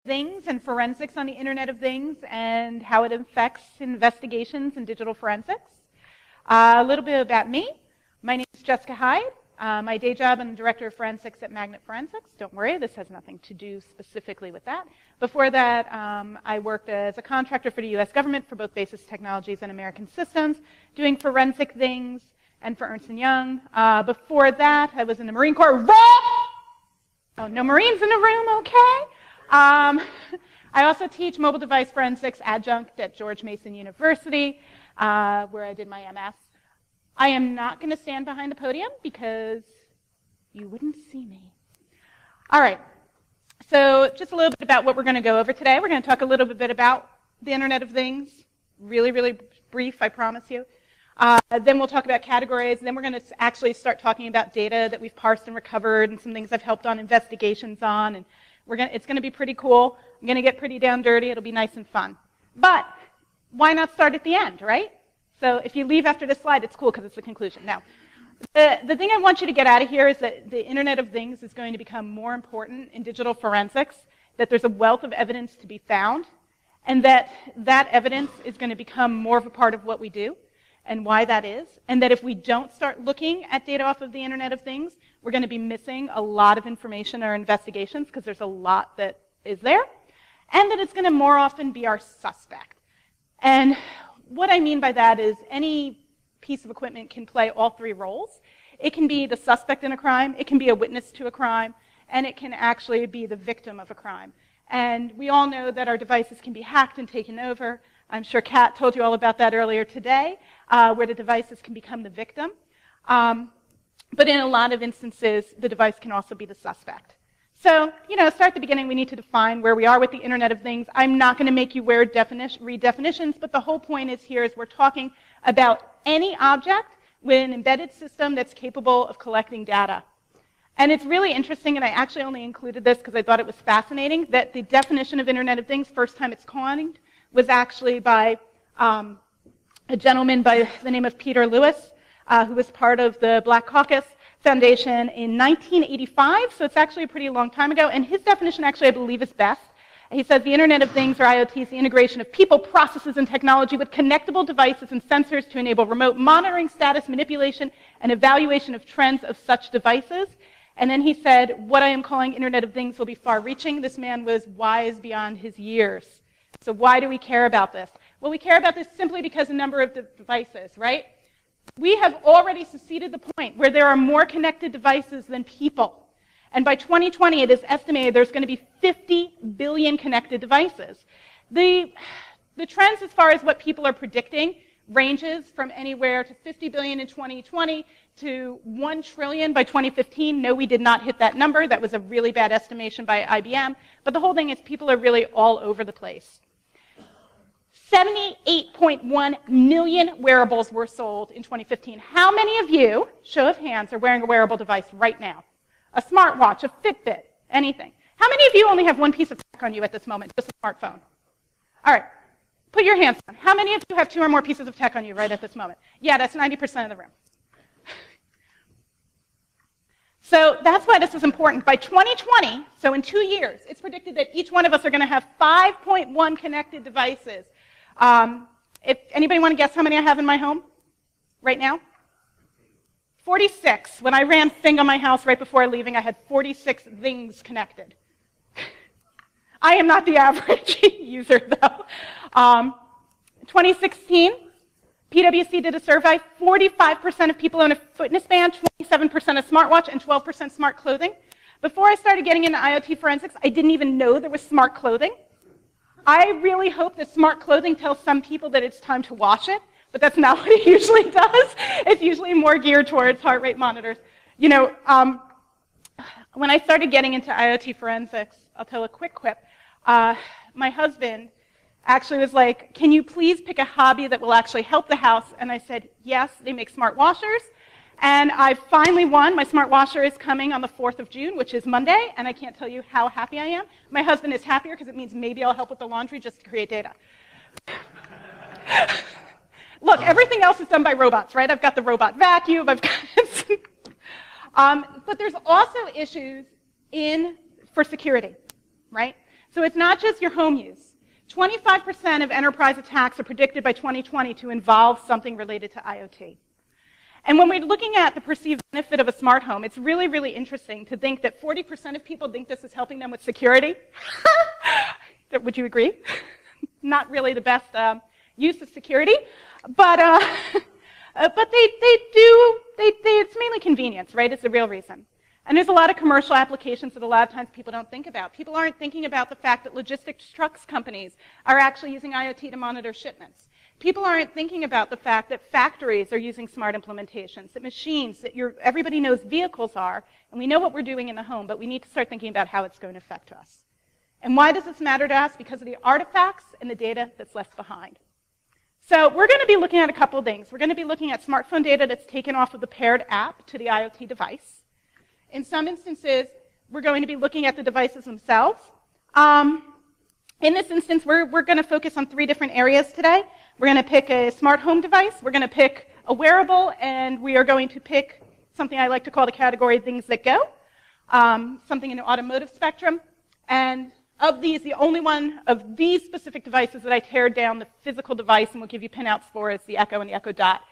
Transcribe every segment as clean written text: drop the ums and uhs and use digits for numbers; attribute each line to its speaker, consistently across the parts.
Speaker 1: things and forensics on the Internet of Things and how it affects investigations in digital forensics. A little bit about me. My name is Jessica Hyde. My day job, I'm Director of Forensics at Magnet Forensics. Don't worry, this has nothing to do specifically with that. Before that, I worked as a contractor for the U.S. government for both Basis Technologies and American Systems, doing forensic things, and for Ernst & Young. Before that, I was in the Marine Corps. Oh, no Marines in the room, okay. I also teach mobile device forensics adjunct at George Mason University, where I did my MS. I am not going to stand behind the podium because you wouldn't see me. All right, so just a little bit about what we're going to go over today. We're going to talk a little bit about the Internet of Things, really, really brief, I promise you. Then we'll talk about categories. Then we're going to actually start talking about data that we've parsed and recovered and some things I've helped on investigations on. And it's going to be pretty cool. I'm going to get pretty down dirty. It'll be nice and fun. But why not start at the end, right? So if you leave after this slide, it's cool because it's the conclusion. Now, the thing I want you to get out of here is that the Internet of Things is going to become more important in digital forensics, that there's a wealth of evidence to be found, and that that evidence is going to become more of a part of what we do, and why that is, and that if we don't start looking at data off of the Internet of Things, we're going to be missing a lot of information in our investigations because there's a lot that is there, and that it's going to more often be our suspect. And what I mean by that is any piece of equipment can play all three roles. It can be the suspect in a crime, it can be a witness to a crime, and it can actually be the victim of a crime. And we all know that our devices can be hacked and taken over. I'm sure Kat told you all about that earlier today, where the devices can become the victim. But in a lot of instances, the device can also be the suspect. So, start at the beginning. We need to define where we are with the Internet of Things. I'm not going to make you read definitions, but the whole point is we're talking about any object with an embedded system that's capable of collecting data. And it's really interesting, and I actually only included this because I thought it was fascinating, that the definition of Internet of Things, first time it's coined, was actually by a gentleman by the name of Peter Lewis, who was part of the Black Caucus Foundation in 1985, so it's actually a pretty long time ago, and his definition actually, I believe, is best. He says the Internet of Things, or IoT, is the integration of people, processes, and technology with connectable devices and sensors to enable remote monitoring, status manipulation, and evaluation of trends of such devices. And then he said, what I am calling Internet of Things will be far-reaching. This man was wise beyond his years. So why do we care about this? Well, we care about this simply because the number of devices, right? We have already succeeded the point where there are more connected devices than people. And by 2020, it is estimated there's going to be 50 billion connected devices. The trends as far as what people are predicting ranges from anywhere to 50 billion in 2020 to 1 trillion by 2015. No, we did not hit that number. That was a really bad estimation by IBM. But the whole thing is people are really all over the place. 78.1 million wearables were sold in 2015. How many of you, show of hands, are wearing a wearable device right now? A smartwatch, a Fitbit, anything. How many of you only have one piece of tech on you at this moment, just a smartphone? All right, put your hands down. How many of you have 2 or more pieces of tech on you right at this moment? Yeah, that's 90% of the room. So that's why this is important. By 2020, so in 2 years, it's predicted that each one of us are going to have 5.1 connected devices. If anybody want to guess how many I have in my home right now? 46. When I ran Thing on my house right before leaving, I had 46 things connected. I am not the average user, though. 2016, PwC did a survey. 45% of people own a fitness band, 27% a smartwatch, and 12% smart clothing. Before I started getting into IoT forensics, I didn't even know there was smart clothing. I really hope that smart clothing tells some people that it's time to wash it, but that's not what it usually does. It's usually more geared towards heart rate monitors. When I started getting into IoT forensics, I'll tell a quick quip. My husband actually was like, can you please pick a hobby that will actually help the house? And I said, yes, they make smart washers. And I finally won. My smart washer is coming on the 4th of June, which is Monday, and I can't tell you how happy I am. My husband is happier because it means maybe I'll help with the laundry just to create data. Look, everything else is done by robots, right? I've got the robot vacuum, I've got but there's also issues for security, right? So it's not just your home use. 25% of enterprise attacks are predicted by 2020 to involve something related to IoT. And when we're looking at the perceived benefit of a smart home, it's really, really interesting to think that 40% of people think this is helping them with security. Would you agree? Not really the best use of security, but it's mainly convenience, right? It's the real reason. And there's a lot of commercial applications that a lot of times people don't think about. People aren't thinking about the fact that logistics trucks companies are actually using IoT to monitor shipments. People aren't thinking about the fact that factories are using smart implementations, that machines, that everybody knows vehicles are, and we know what we're doing in the home, but we need to start thinking about how it's going to affect us. And why does this matter to us? Because of the artifacts and the data that's left behind. So we're going to be looking at a couple of things. We're going to be looking at smartphone data that's taken off of the paired app to the IoT device. In some instances, we're going to be looking at the devices themselves. In this instance, we're going to focus on 3 different areas today. We're going to pick a smart home device, we're going to pick a wearable, and we are going to pick something I like to call the category things that go, something in the automotive spectrum. And of these, the only one of these specific devices that I tear down the physical device and will give you pinouts for is the Echo and the Echo Dot.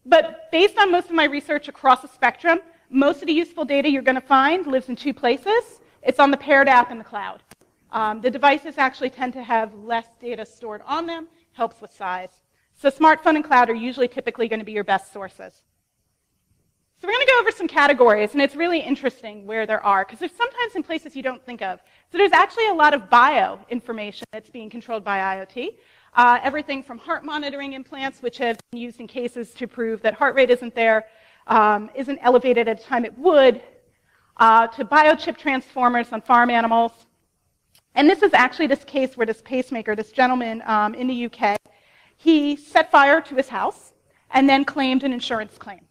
Speaker 1: But based on most of my research across the spectrum, most of the useful data you're going to find lives in 2 places. It's on the paired app in the cloud. The devices actually tend to have less data stored on them, helps with size. So smartphone and cloud are usually typically going to be your best sources. So we're going to go over some categories, and it's really interesting where there are, because there's sometimes in places you don't think of. So there's actually a lot of bio information that's being controlled by IoT. Everything from heart monitoring implants, which have been used in cases to prove that heart rate isn't there, isn't elevated at a time it would, to biochip transformers on farm animals. And this is actually this case where this pacemaker, this gentleman in the UK, he set fire to his house and then claimed an insurance claim.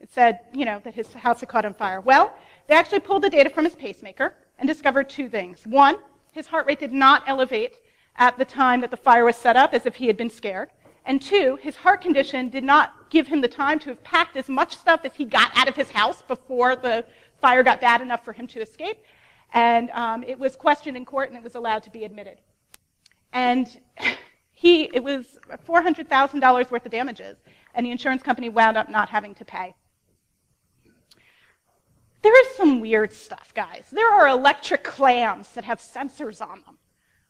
Speaker 1: It said, you know, that his house had caught on fire. Well, they actually pulled the data from his pacemaker and discovered 2 things. One, his heart rate did not elevate at the time that the fire was set up as if he had been scared. And 2, his heart condition did not give him the time to have packed as much stuff as he got out of his house before the fire got bad enough for him to escape. And it was questioned in court, and it was allowed to be admitted. And it was $400,000 worth of damages, and the insurance company wound up not having to pay. There is some weird stuff, guys. There are electric clams that have sensors on them,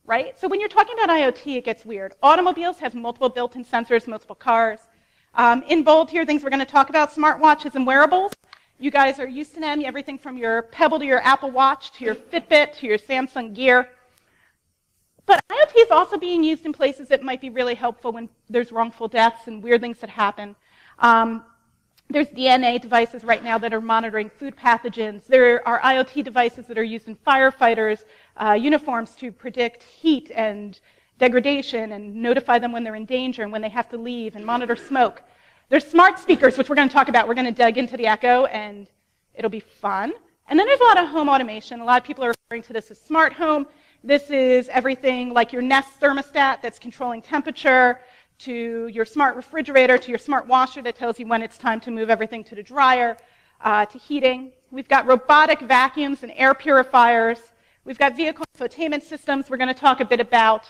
Speaker 1: right? So when you're talking about IoT, it gets weird. Automobiles have multiple built-in sensors, multiple cars. In bold here, things we're going to talk about, smartwatches and wearables. You guys are used to them, everything from your Pebble to your Apple Watch to your Fitbit to your Samsung Gear. But IoT is also being used in places that might be really helpful when there's wrongful deaths and weird things that happen. There's DNA devices right now that are monitoring food pathogens. There are IoT devices that are used in firefighters' uniforms to predict heat and degradation and notify them when they're in danger and when they have to leave and monitor smoke. There's smart speakers, which we're going to talk about. We're going to dig into the Echo, and it'll be fun. And then there's a lot of home automation. A lot of people are referring to this as smart home. This is everything like your Nest thermostat that's controlling temperature, to your smart refrigerator, to your smart washer that tells you when it's time to move everything to the dryer, to heating. We've got robotic vacuums and air purifiers. We've got vehicle infotainment systems we're going to talk a bit about.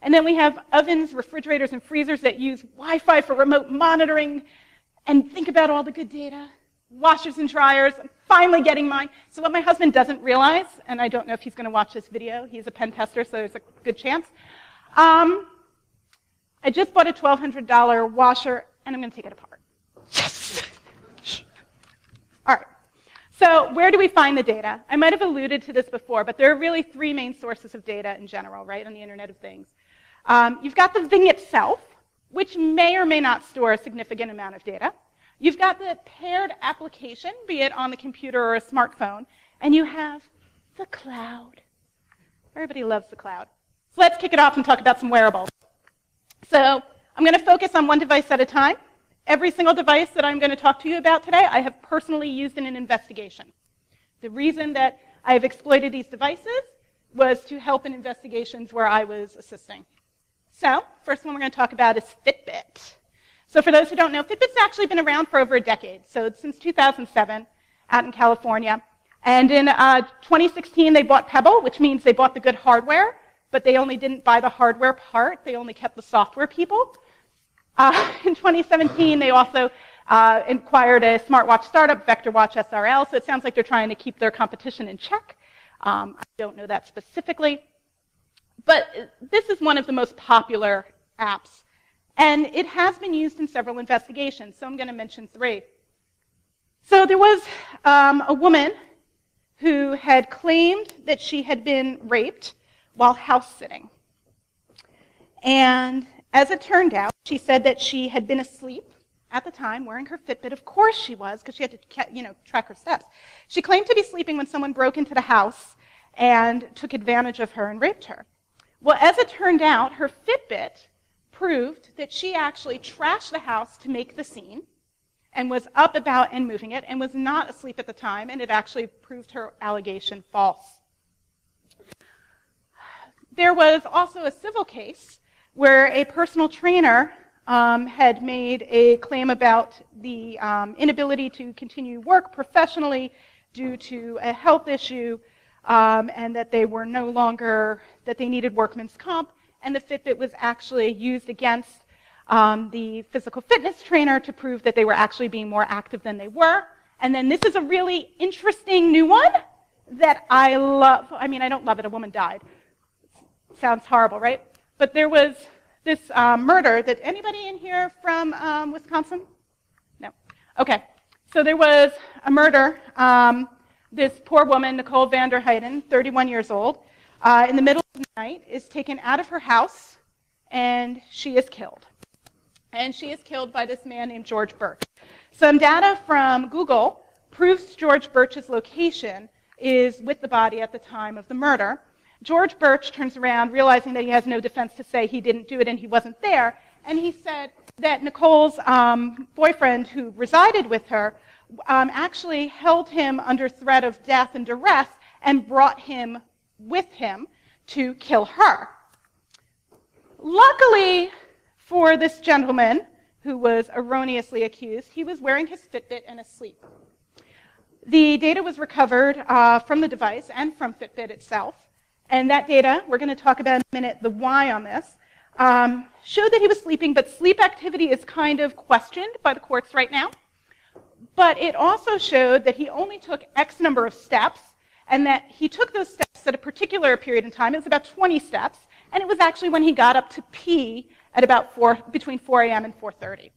Speaker 1: And then we have ovens, refrigerators, and freezers that use Wi-Fi for remote monitoring. And think about all the good data. Washers and dryers. I'm finally getting mine. So what my husband doesn't realize, and I don't know if he's going to watch this video. He's a pen tester, so there's a good chance. I just bought a $1,200 washer, and I'm going to take it apart. Yes! All right. So where do we find the data? I might have alluded to this before, but there are really 3 main sources of data in general, right, on the Internet of Things. You've got the thing itself, which may or may not store a significant amount of data. You've got the paired application, be it on the computer or a smartphone, and you have the cloud. Everybody loves the cloud. So let's kick it off and talk about some wearables. So I'm going to focus on one device at a time. Every single device that I'm going to talk to you about today, I have personally used in an investigation. The reason that I have exploited these devices was to help in investigations where I was assisting. So, first one we're going to talk about is Fitbit. So for those who don't know, Fitbit's actually been around for over a decade. So it's since 2007 out in California. And in 2016, they bought Pebble, which means they bought the good hardware but they only didn't buy the hardware part. They only kept the software people. In 2017, they also acquired a smartwatch startup, VectorWatch SRL, so it sounds like they're trying to keep their competition in check. I don't know that specifically. But this is one of the most popular apps, and it has been used in several investigations, so I'm going to mention 3. So there was a woman who had claimed that she had been raped while house sitting. And as it turned out, she said that she had been asleep at the time, wearing her Fitbit. Of course she was, because she had to, track her steps. She claimed to be sleeping when someone broke into the house and took advantage of her and raped her. Well, as it turned out, her Fitbit proved that she actually trashed the house to make the scene and was up, about, and moving it, and was not asleep at the time, and it actually proved her allegation false. There was also a civil case where a personal trainer had made a claim about the inability to continue work professionally due to a health issue, and that they were no longer, that they needed workman's comp, and the Fitbit was actually used against the physical fitness trainer to prove that they were actually being more active than they were. And then this is a really interesting new one that I love. I mean, I don't love it. A woman died. Sounds horrible, right? But there was this murder that, anybody in here from Wisconsin? No. Okay. So there was a murder. This poor woman, Nicole Vanderheiden, 31 years old, in the middle of the night is taken out of her house, and she is killed. And she is killed by this man named George Birch. Some data from Google proves George Birch's location is with the body at the time of the murder. George Birch turns around, realizing that he has no defense to say he didn't do it and he wasn't there, and he said that Nicole's boyfriend, who resided with her, actually held him under threat of death and duress and brought him with him to kill her. Luckily for this gentleman who was erroneously accused, he was wearing his Fitbit and asleep. The data was recovered from the device and from Fitbit itself, and that data, we're going to talk about in a minute the why on this, showed that he was sleeping, but sleep activity is kind of questioned by the courts right now. But it also showed that he only took X number of steps, and that he took those steps at a particular period in time. It was about 20 steps, and it was actually when he got up to pee at about between 4 a.m. and 4:30.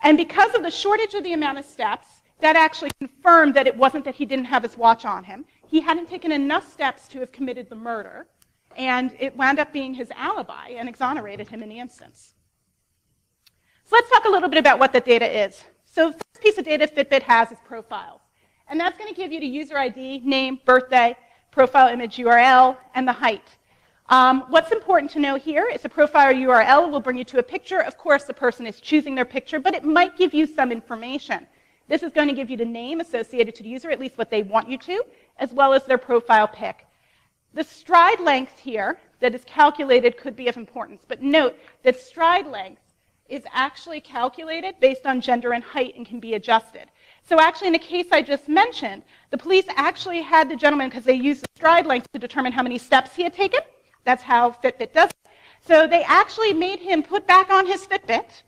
Speaker 1: And because of the shortage of the amount of steps, that actually confirmed that it wasn't that he didn't have his watch on him. He hadn't taken enough steps to have committed the murder, and it wound up being his alibi and exonerated him in the instance. So let's talk a little bit about what the data is. So the first piece of data Fitbit has is profiles. And that's going to give you the user ID, name, birthday, profile image URL, and the height. What's important to know here is a profile URL will bring you to a picture. Of course, the person is choosing their picture, but it might give you some information. This is going to give you the name associated to the user, at least what they want you to, as well as their profile pic. The stride length here that is calculated could be of importance, but note that stride length is actually calculated based on gender and height and can be adjusted. So actually, in the case I just mentioned, the police actually had the gentleman, because they used the stride length to determine how many steps he had taken. That's how Fitbit does it. So they actually made him put back on his Fitbit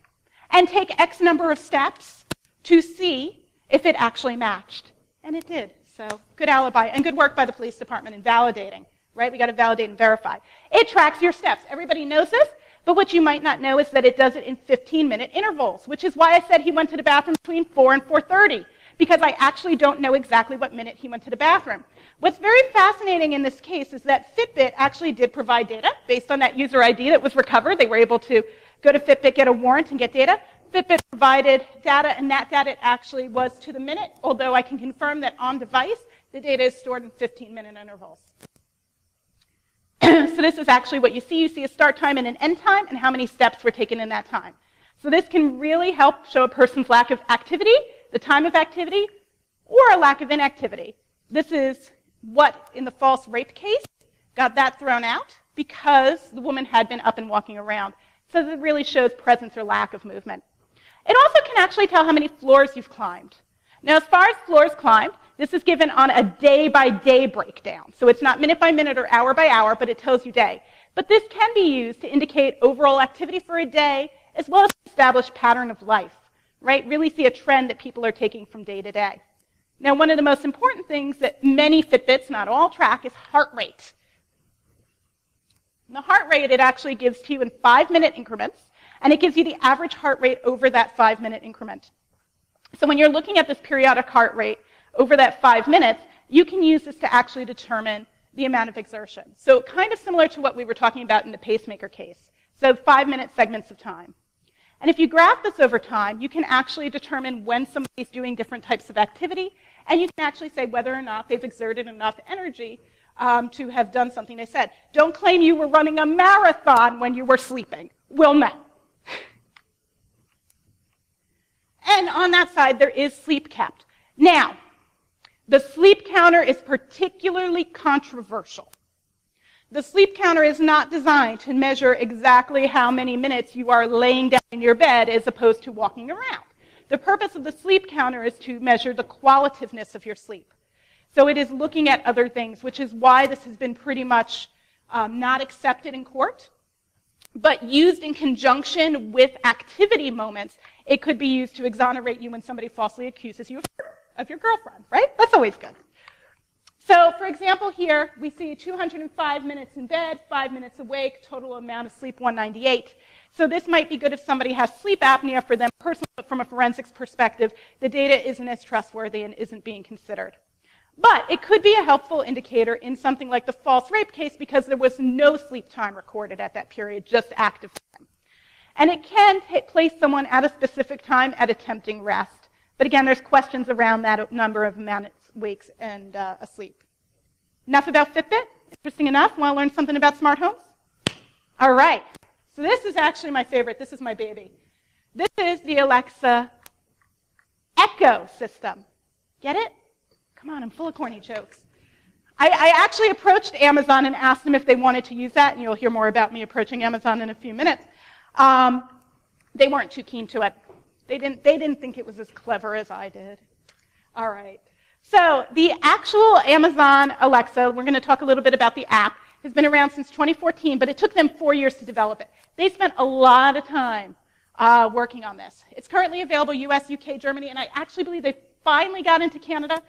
Speaker 1: and take X number of steps to see if it actually matched. And it did. So good alibi and good work by the police department in validating, right? We got to validate and verify. It tracks your steps. Everybody knows this. But what you might not know is that it does it in 15-minute intervals, which is why I said he went to the bathroom between 4 and 4:30, because I actually don't know exactly what minute he went to the bathroom. What's very fascinating in this case is that Fitbit actually did provide data based on that user ID that was recovered. They were able to go to Fitbit, get a warrant, and get data. Fitbit provided data, and that data actually was to the minute, although I can confirm that on device, the data is stored in 15-minute intervals. So this is actually what you see. You see a start time and an end time and how many steps were taken in that time. So this can really help show a person's lack of activity, the time of activity, or a lack of inactivity. This is what, in the false rape case, got that thrown out because the woman had been up and walking around. So it really shows presence or lack of movement. It also can actually tell how many floors you've climbed. Now, as far as floors climbed, This is given on a day-by-day breakdown. So it's not minute by minute or hour by hour, but it tells you day. But this can be used to indicate overall activity for a day, as well as establish pattern of life, right? Really see a trend that people are taking from day to day. Now, one of the most important things that many Fitbits, not all, track is heart rate. And the heart rate, it actually gives to you in 5-minute increments, and it gives you the average heart rate over that 5-minute increment. So when you're looking at this periodic heart rate over that 5 minutes, you can use this to actually determine the amount of exertion. So kind of similar to what we were talking about in the pacemaker case. So 5-minute segments of time. And if you graph this over time, you can actually determine when somebody's doing different types of activity, and you can actually say whether or not they've exerted enough energy to have done something they said. Don't claim you were running a marathon when you were sleeping. We'll know. And on that side, there is sleep kept. Now, the sleep counter is particularly controversial. The sleep counter is not designed to measure exactly how many minutes you are laying down in your bed as opposed to walking around. The purpose of the sleep counter is to measure the qualitativeness of your sleep. So it is looking at other things, which is why this has been pretty much not accepted in court. But used in conjunction with activity moments, it could be used to exonerate you when somebody falsely accuses you of your girlfriend, right? That's always good. So, for example, here we see 205 minutes in bed, 5 minutes awake, total amount of sleep 198. So this might be good if somebody has sleep apnea for them personally, but from a forensics perspective, the data isn't as trustworthy and isn't being considered. But it could be a helpful indicator in something like the false rape case because there was no sleep time recorded at that period, just active time. And it can place someone at a specific time at attempting rest. But again, there's questions around that number of minutes, wakes, and asleep. Enough about Fitbit? Interesting enough? Want to learn something about smart homes? All right. So this is actually my favorite. This is my baby. This is the Alexa Echo system. Get it? Come on, I'm full of corny jokes. I actually approached Amazon and asked them if they wanted to use that, and you'll hear more about me approaching Amazon in a few minutes. They weren't too keen to it. They didn't think it was as clever as I did. All right. So the actual Amazon Alexa, we're going to talk a little bit about the app, has been around since 2014, but it took them 4 years to develop it. They spent a lot of time working on this. It's currently available US, UK, Germany, and I actually believe they finally got into Canada.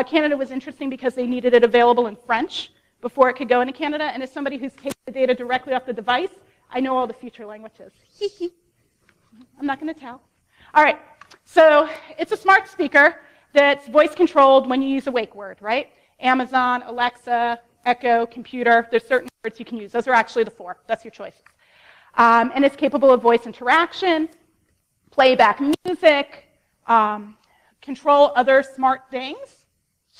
Speaker 1: Canada was interesting because they needed it available in French before it could go into Canada, and as somebody who's taken the data directly off the device, I know all the future languages. I'm not going to tell. All right, so it's a smart speaker that's voice controlled when you use a wake word, right? Amazon, Alexa, Echo, computer, there's certain words you can use. Those are actually the 4. That's your choice. And it's capable of voice interaction, playback music, control other smart things.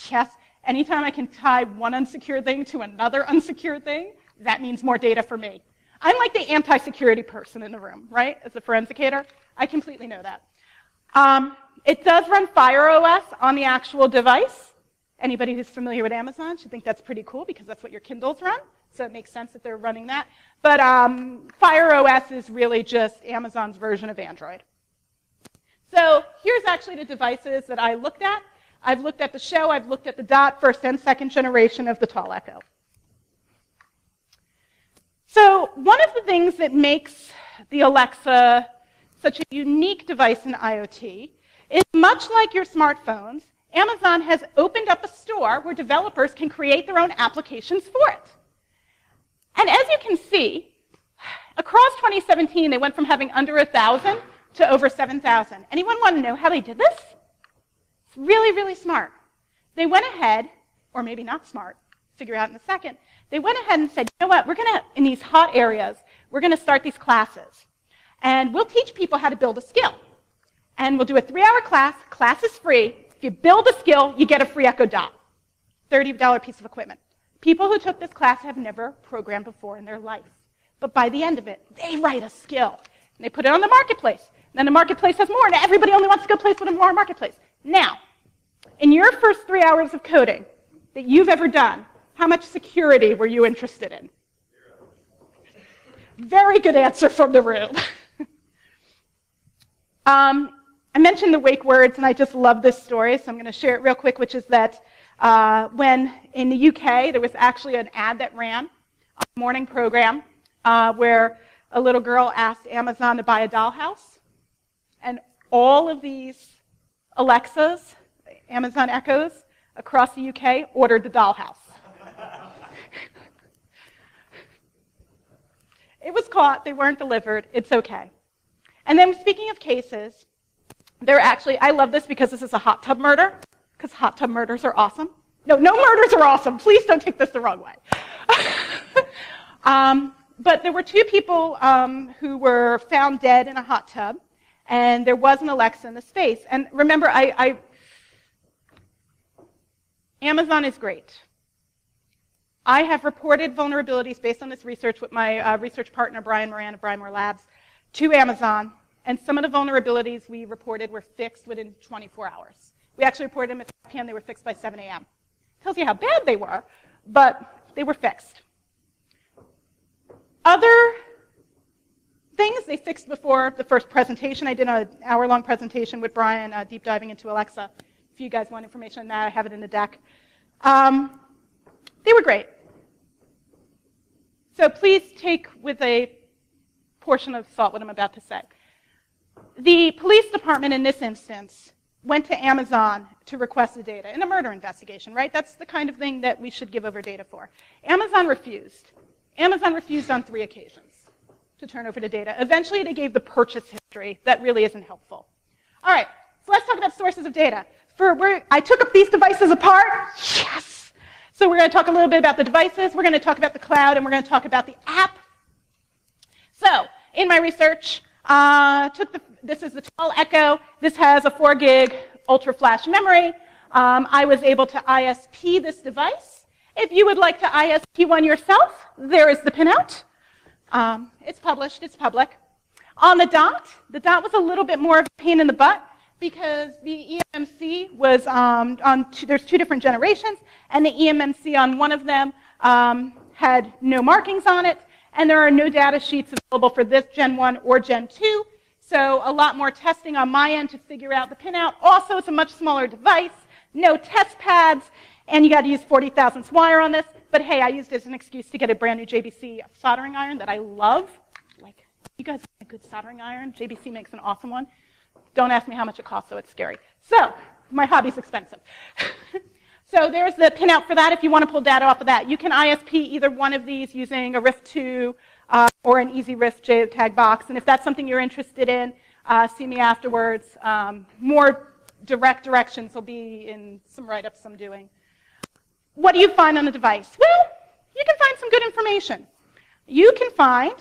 Speaker 1: Yes, anytime I can tie one unsecured thing to another unsecured thing, that means more data for me. I'm like the anti-security person in the room, right? As a forensicator, I completely know that. It does run Fire OS on the actual device. Anybody who's familiar with Amazon should think that's pretty cool because that's what your Kindles run. So it makes sense that they're running that. But Fire OS is really just Amazon's version of Android. So here's actually the devices that I looked at. I've looked at the Show, I've looked at the Dot, first and second generation of the Tall Echo. So one of the things that makes the Alexa such a unique device in IoT is much like your smartphones, Amazon has opened up a store where developers can create their own applications for it. And as you can see, across 2017, they went from having under 1,000 to over 7,000. Anyone want to know how they did this? It's really, really smart. They went ahead, or maybe not smart, figure out in a second, they went ahead and said, you know what, we're going to, in these hot areas, we're going to start these classes. And we'll teach people how to build a skill. And we'll do a 3-hour class. Class is free. If you build a skill, you get a free Echo Dot. $30 piece of equipment. People who took this class have never programmed before in their life. But by the end of it, they write a skill. And they put it on the marketplace. And then the marketplace has more, and everybody only wants to go place with a more marketplace. Now, in your first 3 hours of coding that you've ever done, how much security were you interested in? Very good answer from the room. I mentioned the wake words, and I just love this story, so I'm going to share it real quick, which is that when in the UK, there was actually an ad that ran on a morning program where a little girl asked Amazon to buy a dollhouse, and all of these Alexas, Amazon Echoes, across the UK ordered the dollhouse. It was caught, they weren't delivered, it's okay. And then speaking of cases, there actually, I love this because this is a hot tub murder, because hot tub murders are awesome. No murders are awesome. Please don't take this the wrong way. But there were two people who were found dead in a hot tub, and there was an Alexa in the space. And remember, Amazon is great. I have reported vulnerabilities based on this research with my research partner, Brian Moran of Brian Moore Labs, to Amazon. And some of the vulnerabilities we reported were fixed within 24 hours. We actually reported them at 5 p.m. They were fixed by 7 a.m. Tells you how bad they were, but they were fixed. Other things they fixed before the first presentation. I did an hour-long presentation with Brian, deep diving into Alexa. If you guys want information on that, I have it in the deck. They were great. So please take with a portion of salt what I'm about to say. The police department in this instance went to Amazon to request the data in a murder investigation, right? That's the kind of thing that we should give over data for. Amazon refused. Amazon refused on 3 occasions to turn over the data. Eventually, they gave the purchase history. That really isn't helpful. All right, so let's talk about sources of data. I took these devices apart. Yes! So we're going to talk a little bit about the devices. We're going to talk about the cloud, and we're going to talk about the app. So in my research, this is the Tall Echo. This has a 4 gig ultra flash memory. I was able to ISP this device. If you would like to ISP one yourself, there is the pinout. It's published, it's public. On the dot was a little bit more of a pain in the butt because the eMMC was there's 2 different generations, and the eMMC on one of them had no markings on it, and there are no data sheets available for this Gen 1 or Gen 2. So a lot more testing on my end to figure out the pinout. Also, it's a much smaller device, no test pads, and you got to use 40 thousandths wire on this. But hey, I used it as an excuse to get a brand new JBC soldering iron that I love. Like, you guys want a good soldering iron? JBC makes an awesome one. Don't ask me how much it costs, so it's scary. So, my hobby's expensive. So there's the pinout for that if you want to pull data off of that. You can ISP either one of these using a RIF2 or an EasyRIF JTAG box. And if that's something you're interested in, see me afterwards. More direct directions will be in some write-ups I'm doing. What do you find on the device? Well, you can find some good information. You can find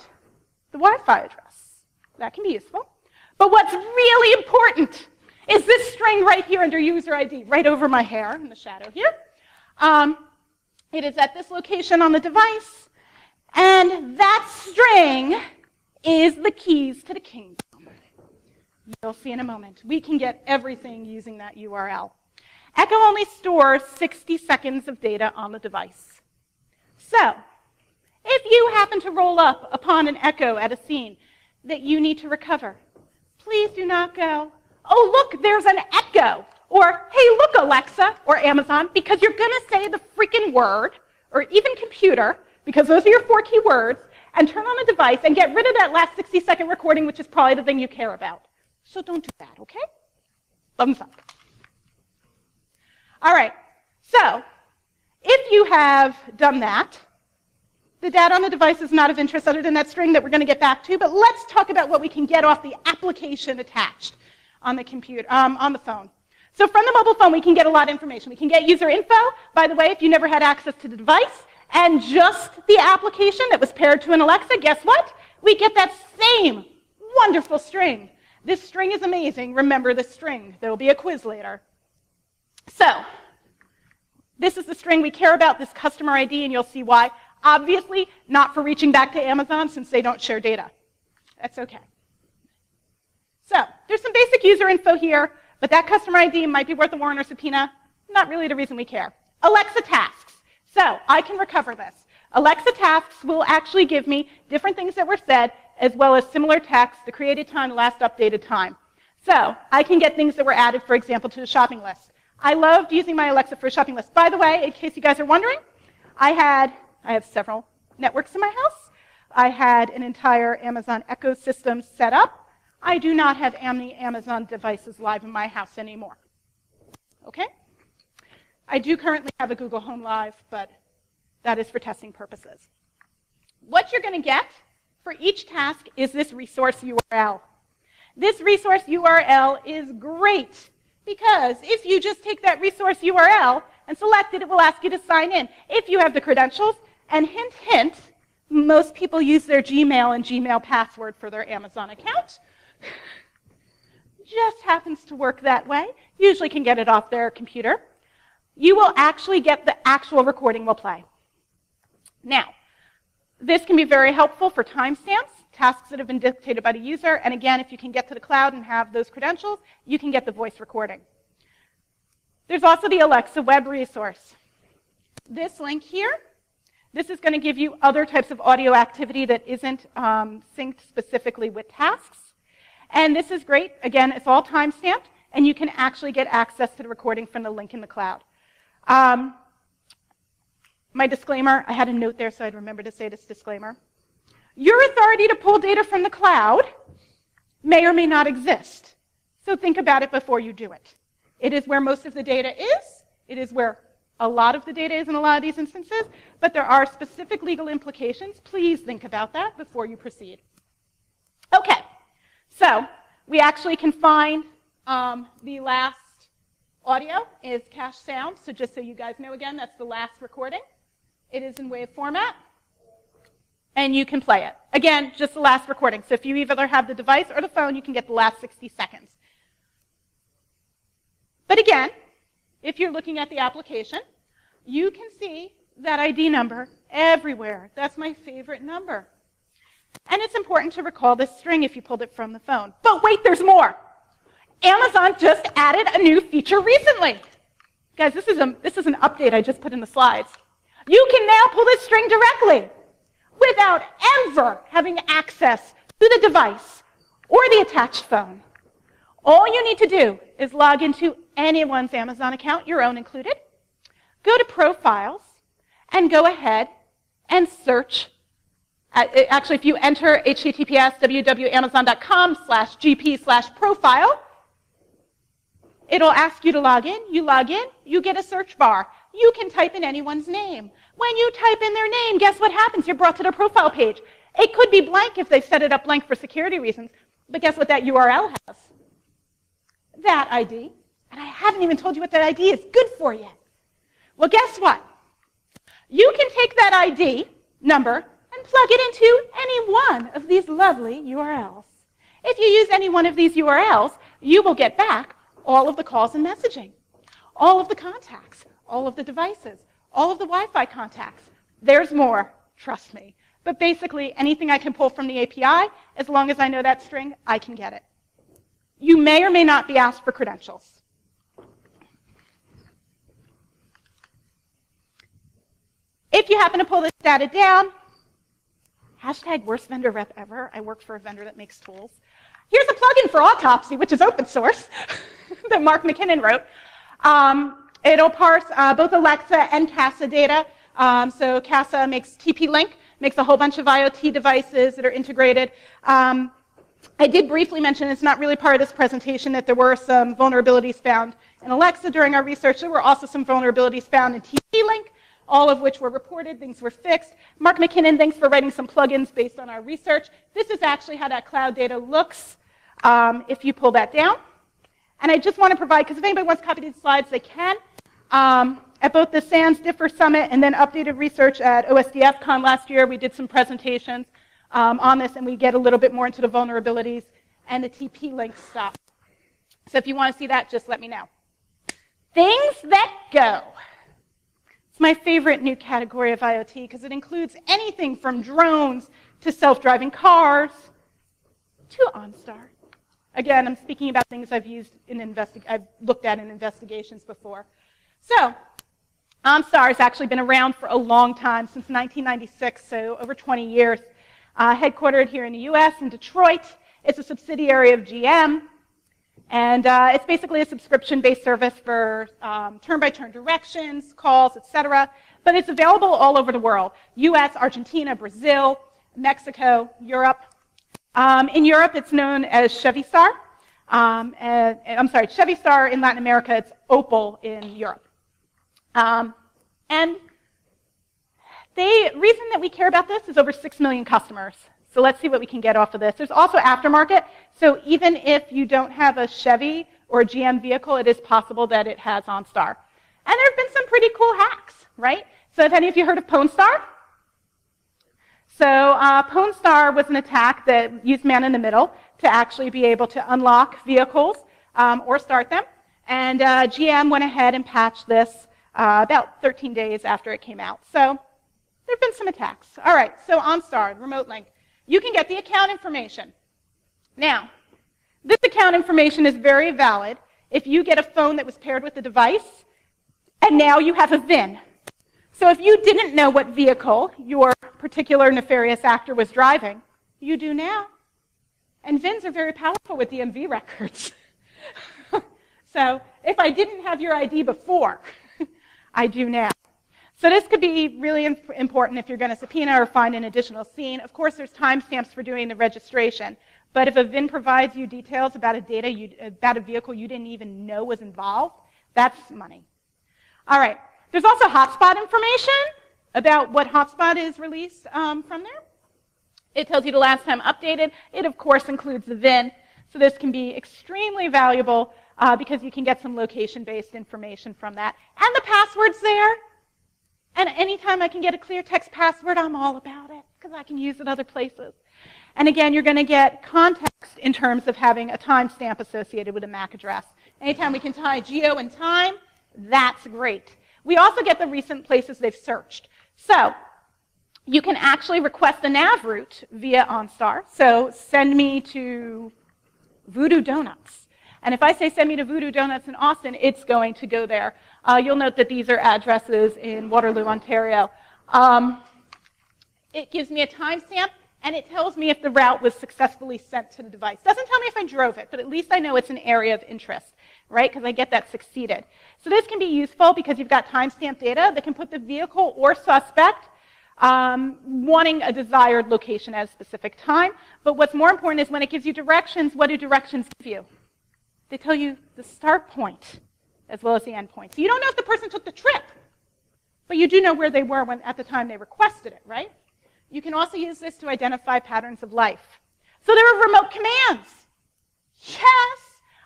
Speaker 1: the Wi-Fi address. That can be useful. But what's really important is this string right here under user ID, right over my hair in the shadow here. It is at this location on the device, and that string is the keys to the kingdom. You'll see in a moment. We can get everything using that URL. Echo only stores 60 seconds of data on the device. So, if you happen to roll up upon an Echo at a scene that you need to recover, please do not go, oh, look, there's an Echo, or hey, look, Alexa, or Amazon, because you're going to say the freaking word, or even computer, because those are your 4 key words, and turn on the device and get rid of that last 60-second recording, which is probably the thing you care about. So don't do that, okay? Thumbs up. All right, so if you have done that, the data on the device is not of interest other than that string that we're going to get back to, but let's talk about what we can get off the application attached on the computer, on the phone. So from the mobile phone, we can get a lot of information. We can get user info, by the way, if you never had access to the device, and just the application that was paired to an Alexa, guess what? We get that same wonderful string. This string is amazing. Remember the string. There will be a quiz later. So this is the string we care about, this customer ID, and you'll see why. Obviously, not for reaching back to Amazon since they don't share data. That's okay. So there's some basic user info here, but that customer ID might be worth a warrant or subpoena. Not really the reason we care. Alexa tasks. So I can recover this. Alexa tasks will actually give me different things that were said, as well as similar text, the created time, the last updated time. So I can get things that were added, for example, to the shopping list. I loved using my Alexa for a shopping list. By the way, in case you guys are wondering, I have several networks in my house. I had an entire Amazon ecosystem set up. I do not have any Amazon devices live in my house anymore. Okay? I do currently have a Google Home Live, but that is for testing purposes. What you're going to get for each task is this resource URL. This resource URL is great because if you just take that resource URL and select it, it will ask you to sign in if you have the credentials. And hint, hint, most people use their Gmail and Gmail password for their Amazon account. Just happens to work that way. Usually can get it off their computer. You will actually get the actual recording will play. Now, this can be very helpful for timestamps, tasks that have been dictated by the user, and again, if you can get to the cloud and have those credentials, you can get the voice recording. There's also the Alexa web resource. This link here, this is going to give you other types of audio activity that isn't synced specifically with tasks. And this is great. Again, it's all timestamped, and you can actually get access to the recording from the link in the cloud. My disclaimer, I had a note there, so I'd remember to say this disclaimer. Your authority to pull data from the cloud may or may not exist. So think about it before you do it. It is where most of the data is. It is where a lot of the data is in a lot of these instances, but there are specific legal implications. Please think about that before you proceed. Okay, so we actually can find the last audio is cache sound. So just so you guys know again, that's the last recording. It is in WAV format, and you can play it. Again, just the last recording. So if you either have the device or the phone, you can get the last 60 seconds. But again, if you're looking at the application, you can see that ID number everywhere. That's my favorite number. And it's important to recall this string if you pulled it from the phone. But wait, there's more. Amazon just added a new feature recently. Guys, this is an update I just put in the slides. You can now pull this string directly without ever having access to the device or the attached phone. All you need to do is log into anyone's Amazon account, your own included, go to Profiles, and go ahead and search. Actually, if you enter https://www.amazon.com/gp/profile, it'll ask you to log in, you get a search bar. You can type in anyone's name. When you type in their name, guess what happens? You're brought to their profile page. It could be blank if they set it up blank for security reasons, but guess what that URL has? That ID. And I haven't even told you what that ID is good for yet. Well, guess what? You can take that ID number and plug it into any one of these lovely URLs. If you use any one of these URLs, you will get back all of the calls and messaging, all of the contacts, all of the devices, all of the Wi-Fi contacts. There's more, trust me. But basically, anything I can pull from the API, as long as I know that string, I can get it. You may or may not be asked for credentials. If you happen to pull this data down, hashtag worst vendor rep ever. I work for a vendor that makes tools. Here's a plugin for Autopsy, which is open source, that Mark McKinnon wrote. It'll parse both Alexa and Casa data. So Casa makes TP-Link, makes a whole bunch of IoT devices that are integrated. I did briefly mention, it's not really part of this presentation, that there were some vulnerabilities found in Alexa during our research. There were also some vulnerabilities found in TP-Link, all of which were reported, things were fixed. Mark McKinnon, thanks for writing some plugins based on our research. This is actually how that cloud data looks if you pull that down. And I just want to provide, because if anybody wants to copy these slides, they can. At both the SANS Differ Summit and then updated research at OSDFCon last year, we did some presentations on this, and we get a little bit more into the vulnerabilities and the TP-Link stuff. So if you want to see that, just let me know. Things that go. It's my favorite new category of IoT because it includes anything from drones to self-driving cars to OnStar. Again, I'm speaking about things I've looked at in investigations before. So, OnStar has actually been around for a long time, since 1996, so over 20 years. Headquartered here in the US, in Detroit. It's a subsidiary of GM. And it's basically a subscription-based service for turn-by-turn directions, calls, etc. But it's available all over the world: US, Argentina, Brazil, Mexico, Europe. In Europe, it's known as ChevyStar. I'm sorry, ChevyStar in Latin America, it's Opel in Europe. And the reason that we care about this is over 6 million customers. So let's see what we can get off of this. There's also aftermarket. So even if you don't have a Chevy or a GM vehicle, it is possible that it has OnStar. And there have been some pretty cool hacks, right? So have any of you heard of PwnStar? So PwnStar was an attack that used man-in-the-middle to actually be able to unlock vehicles or start them. And GM went ahead and patched this about 13 days after it came out. So there have been some attacks. All right, so OnStar, remote link. You can get the account information. Now, this account information is very valid if you get a phone that was paired with the device, and now you have a VIN. So if you didn't know what vehicle your particular nefarious actor was driving, you do now. And VINs are very powerful with DMV records. So if I didn't have your ID before, I do now. So this could be really important if you're going to subpoena or find an additional scene. Of course, there's timestamps for doing the registration. But if a VIN provides you details about about a vehicle you didn't even know was involved, that's money. All right. There's also hotspot information about what hotspot is released from there. It tells you the last time updated. It, of course, includes the VIN. So this can be extremely valuable because you can get some location-based information from that. And the password's there. And anytime I can get a clear text password, I'm all about it because I can use it other places. And again, you're going to get context in terms of having a timestamp associated with a MAC address. Anytime we can tie geo and time, that's great. We also get the recent places they've searched. So you can actually request a nav route via OnStar. So send me to Voodoo Donuts. And if I say send me to Voodoo Donuts in Austin, it's going to go there. You'll note that these are addresses in Waterloo, Ontario. It gives me a timestamp, and it tells me if the route was successfully sent to the device. Doesn't tell me if I drove it, but at least I know it's an area of interest, right? Because I get that succeeded. So this can be useful because you've got timestamp data that can put the vehicle or suspect wanting a desired location at a specific time. But what's more important is when it gives you directions, what do directions give you? They tell you the start point as well as the end point. So you don't know if the person took the trip, but you do know where they were at the time they requested it, right? You can also use this to identify patterns of life. So there are remote commands. Yes,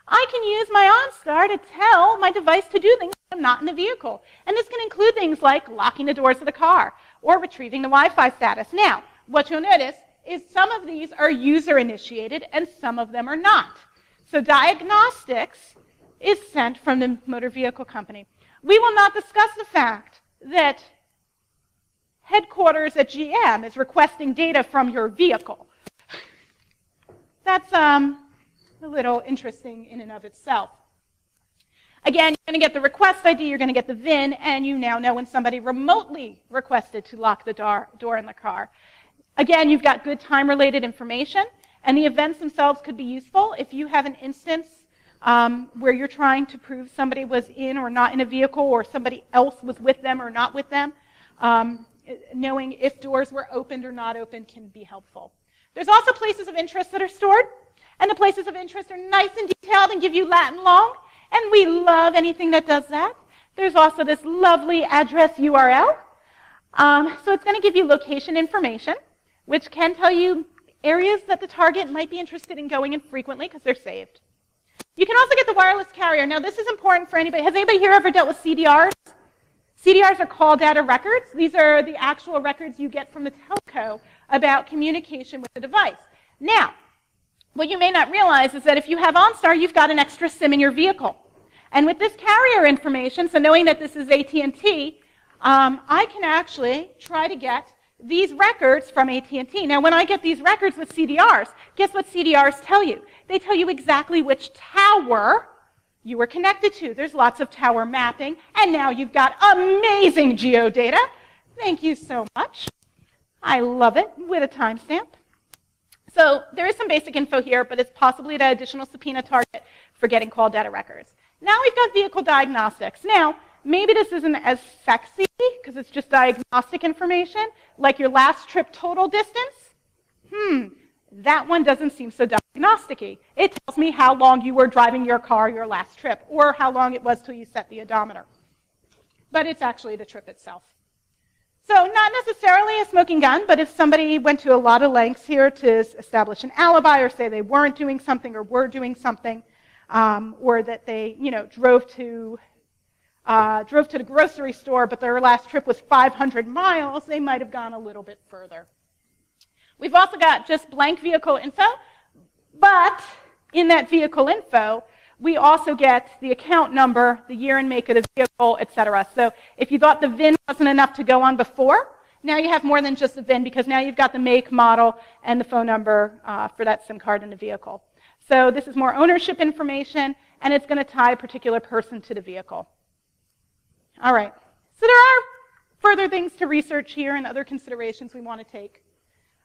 Speaker 1: I can use my OnStar to tell my device to do things when I'm not in the vehicle. And this can include things like locking the doors of the car or retrieving the Wi-Fi status. Now, what you'll notice is some of these are user-initiated and some of them are not. So diagnostics is sent from the motor vehicle company. We will not discuss the fact that headquarters at GM is requesting data from your vehicle. That's a little interesting in and of itself. Again, you're going to get the request ID, you're going to get the VIN, and you now know when somebody remotely requested to lock the door in the car. Again, you've got good time-related information, and the events themselves could be useful if you have an instance where you're trying to prove somebody was in or not in a vehicle or somebody else was with them or not with them. Knowing if doors were opened or not opened can be helpful. There's also places of interest that are stored, and the places of interest are nice and detailed and give you Latin long, and we love anything that does that. There's also this lovely address URL. So it's going to give you location information, which can tell you areas that the target might be interested in going in frequently because they're saved. You can also get the wireless carrier. Now, this is important for anybody. Has anybody here ever dealt with CDRs? CDRs are call data records. These are the actual records you get from the telco about communication with the device. Now, what you may not realize is that if you have OnStar, you've got an extra SIM in your vehicle. And with this carrier information, so knowing that this is AT&T, I can actually try to get these records from AT&T. Now, when I get these records with CDRs, guess what CDRs tell you? They tell you exactly which tower you were connected to. There's lots of tower mapping, and now you've got amazing geodata. Thank you so much. I love it, with a timestamp. So there is some basic info here, but it's possibly an additional subpoena target for getting call data records. Now we've got vehicle diagnostics. Now, maybe this isn't as sexy because it's just diagnostic information, like your last trip total distance. That one doesn't seem so diagnostic-y. It tells me how long you were driving your car your last trip, or how long it was till you set the odometer. But it's actually the trip itself. So not necessarily a smoking gun, but if somebody went to a lot of lengths here to establish an alibi, or say they weren't doing something or were doing something, or that they, drove to the grocery store, but their last trip was 500 miles, they might have gone a little bit further. We've also got just blank vehicle info, but in that vehicle info, we also get the account number, the year and make of the vehicle, etc. So if you thought the VIN wasn't enough to go on before, now you have more than just the VIN, because now you've got the make, model, and the phone number for that SIM card in the vehicle. So this is more ownership information, and it's going to tie a particular person to the vehicle. All right. So there are further things to research here and other considerations we want to take.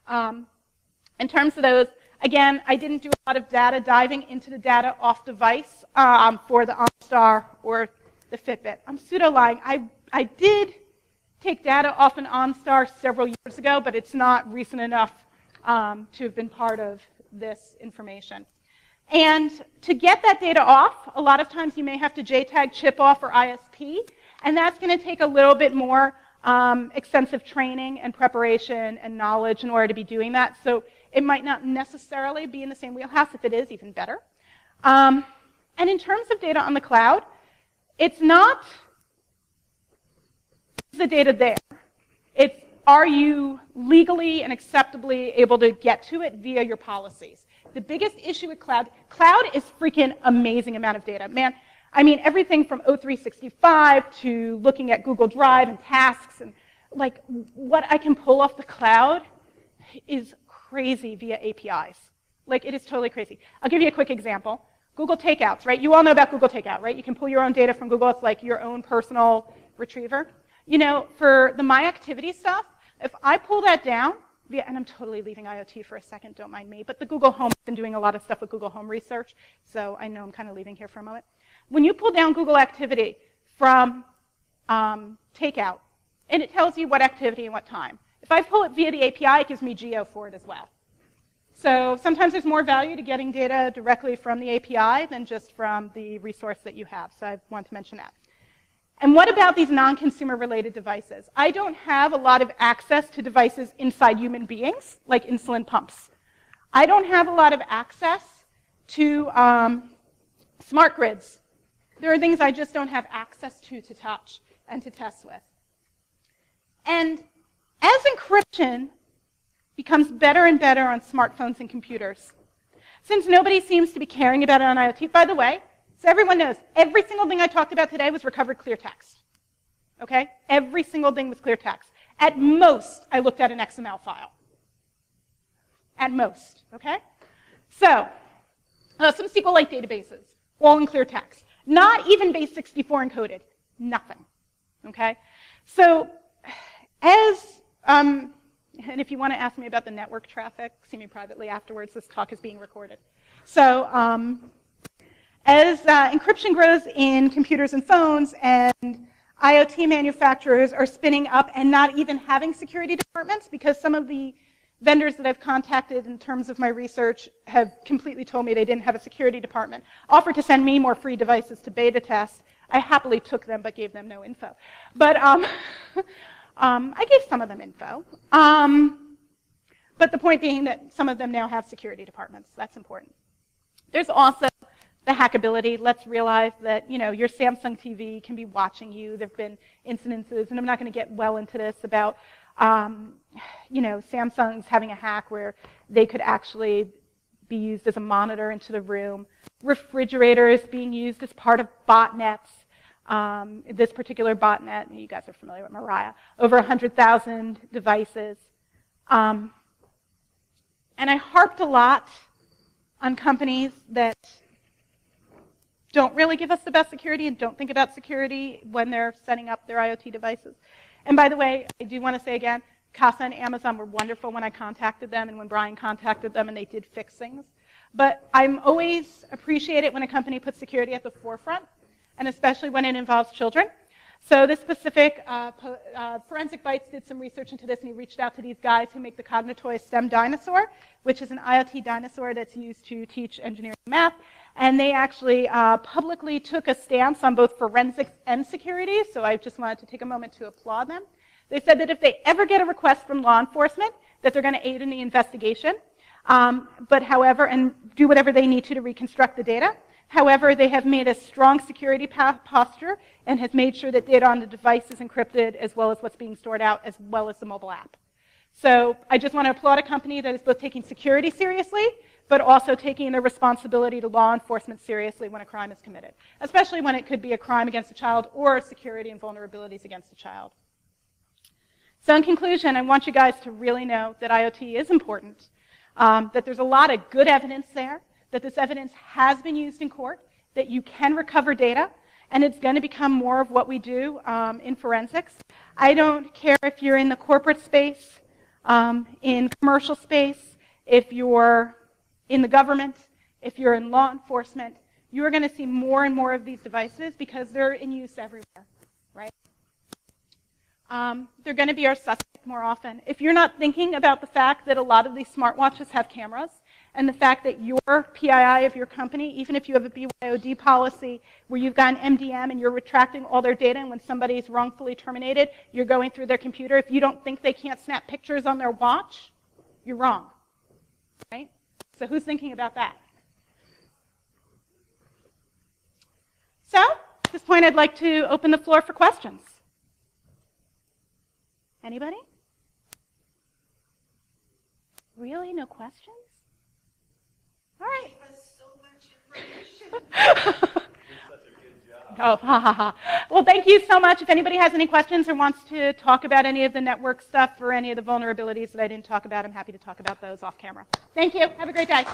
Speaker 1: In terms of those, again, I didn't do a lot of data diving into the data off device for the OnStar or the Fitbit. I'm pseudo-lying. I did take data off an OnStar several years ago, but it's not recent enough to have been part of this information. And to get that data off, a lot of times you may have to JTAG chip off or ISP, and that's going to take a little bit more extensive training and preparation and knowledge in order to be doing that. So it might not necessarily be in the same wheelhouse. If it is, even better. And in terms of data on the cloud, it's not the data there. It's, are you legally and acceptably able to get to it via your policies? The biggest issue with cloud is freaking amazing amount of data. Man, I mean, everything from O365 to looking at Google Drive and tasks, and like what I can pull off the cloud is crazy via APIs. Like, it is totally crazy. I'll give you a quick example. Google Takeouts, right? You all know about Google Takeout, right? You can pull your own data from Google. It's like your own personal retriever. For the My Activity stuff, if I pull that down, and I'm totally leaving IoT for a second, don't mind me, but the Google Home, I've been doing a lot of stuff with Google Home research, so I know I'm kind of leaving here for a moment. When you pull down Google Activity from Takeout, and it tells you what activity and what time. If I pull it via the API, it gives me geo for it as well. So sometimes there's more value to getting data directly from the API than just from the resource that you have. So I want to mention that. And what about these non-consumer related devices? I don't have a lot of access to devices inside human beings, like insulin pumps. I don't have a lot of access to smart grids. There are things I just don't have access to touch and to test with. And as encryption becomes better and better on smartphones and computers, since nobody seems to be caring about it on IoT, by the way, so everyone knows, every single thing I talked about today was recovered clear text. Okay? Every single thing was clear text. At most, I looked at an XML file. At most, okay? So, some SQLite databases, all in clear text. Not even base64 encoded. Nothing, okay? So, and if you want to ask me about the network traffic, see me privately afterwards. This talk is being recorded. So, as encryption grows in computers and phones, and IoT manufacturers are spinning up and not even having security departments, because some of the vendors that I've contacted in terms of my research have completely told me they didn't have a security department, offered to send me more free devices to beta test. I happily took them, but gave them no info. But I gave some of them info. But the point being that some of them now have security departments. That's important. There's also the hackability. Let's realize that, your Samsung TV can be watching you. There have been incidences, and I'm not going to get well into this, about, Samsung's having a hack where they could actually be used as a monitor into the room. Refrigerators being used as part of botnets. This particular botnet, you guys are familiar with Mariah, over 100,000 devices. And I harped a lot on companies that don't really give us the best security and don't think about security when they're setting up their IoT devices. And by the way, I do want to say again, Casa and Amazon were wonderful when I contacted them and when Brian contacted them, and they did fix things. But I'm always appreciate it when a company puts security at the forefront, and especially when it involves children. So this specific Forensic Bytes did some research into this, and he reached out to these guys who make the Cognitoy STEM dinosaur, which is an IoT dinosaur that's used to teach engineering and math. And they actually publicly took a stance on both forensics and security, so I just wanted to take a moment to applaud them. They said that if they ever get a request from law enforcement, that they're going to aid in the investigation, but however, and do whatever they need to reconstruct the data. However, they have made a strong security posture and has made sure that data on the device is encrypted as well as what's being stored out, as well as the mobile app. So I just want to applaud a company that is both taking security seriously, but also taking their responsibility to law enforcement seriously when a crime is committed, especially when it could be a crime against a child or security and vulnerabilities against a child. So in conclusion, I want you guys to really know that IoT is important, that there's a lot of good evidence there, that this evidence has been used in court, that you can recover data, and it's going to become more of what we do in forensics. I don't care if you're in the corporate space, in commercial space, if you're in the government, if you're in law enforcement, you're going to see more and more of these devices because they're in use everywhere, right? They're going to be our suspect more often. If you're not thinking about the fact that a lot of these smartwatches have cameras, and the fact that your PII of your company, even if you have a BYOD policy where you've got an MDM and you're retracting all their data, and when somebody is wrongfully terminated, you're going through their computer, if you don't think they can't snap pictures on their watch, you're wrong, right? So who's thinking about that? So at this point, I'd like to open the floor for questions. Anybody? Really? No questions? All right.
Speaker 2: So much information.
Speaker 1: Oh, ha, ha, ha. Well, thank you so much. If anybody has any questions or wants to talk about any of the network stuff or any of the vulnerabilities that I didn't talk about, I'm happy to talk about those off camera. Thank you. Have a great day.